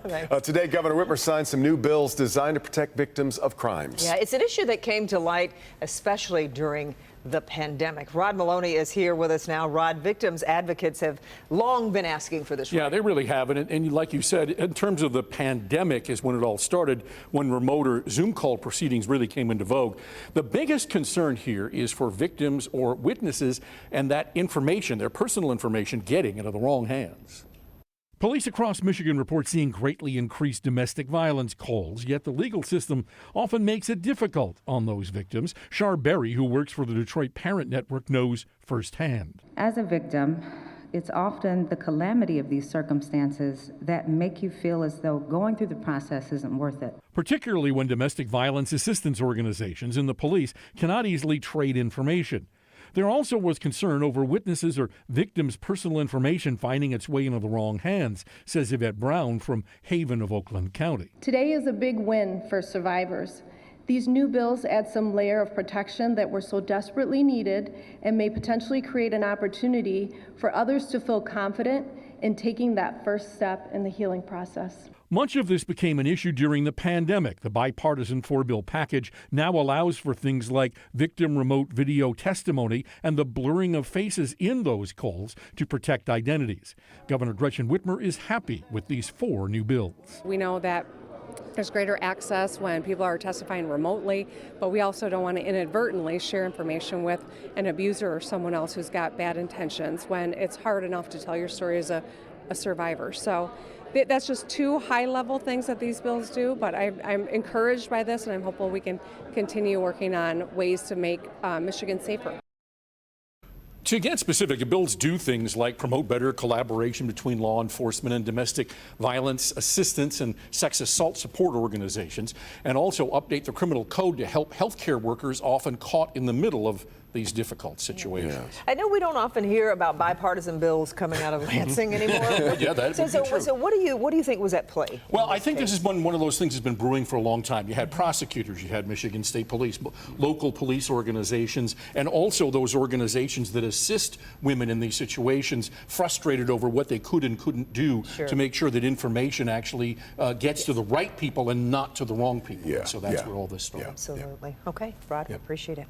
Okay. Today, Governor Whitmer signed some new bills designed to protect victims of crimes. Yeah, it's an issue that came to light, especially during the pandemic. Rod Maloney is here with us now. Rod, victims advocates have long been asking for this. Yeah, they really have. And like you said, in terms of the pandemic is when it all started, when remote or Zoom call proceedings really came into vogue. The biggest concern here is for victims or witnesses and that information, their personal information, getting into the wrong hands. Police across Michigan report seeing greatly increased domestic violence calls, yet the legal system often makes it difficult on those victims. Shar Berry, who works for the Detroit Parent Network, knows firsthand. As a victim, it's often the calamity of these circumstances that make you feel as though going through the process isn't worth it. Particularly when domestic violence assistance organizations and the police cannot easily trade information. There also was concern over witnesses or victims' personal information finding its way into the wrong hands, says Yvette Brown from Haven of Oakland County. Today is a big win for survivors. These new bills add some layer of protection that were so desperately needed and may potentially create an opportunity for others to feel confident in taking that first step in the healing process. Much of this became an issue during the pandemic. The bipartisan four-bill package now allows for things like victim remote video testimony and the blurring of faces in those calls to protect identities. Governor Gretchen Whitmer is happy with these four new bills. We know that there's greater access when people are testifying remotely, but we also don't want to inadvertently share information with an abuser or someone else who's got bad intentions when it's hard enough to tell your story as a survivor. So that's just two high-level things that these bills do, but I'm encouraged by this, and I'm hopeful we can continue working on ways to make Michigan safer. To get specific, the bills do things like promote better collaboration between law enforcement and domestic violence assistance and sex assault support organizations, and also update the criminal code to help healthcare workers often caught in the middle of these difficult situations. Yeah. I know we don't often hear about bipartisan bills coming out of Lansing anymore. Yeah, that would be true. So what do you think was at play? Well, I think this is one of those things that's been brewing for a long time. You had prosecutors, you had Michigan State Police, local police organizations, and also those organizations that assist women in these situations, frustrated over what they could and couldn't do to make sure that information actually gets to the right people and not to the wrong people. Yeah. So that's where all this started. Absolutely. Okay, Rod, appreciate it.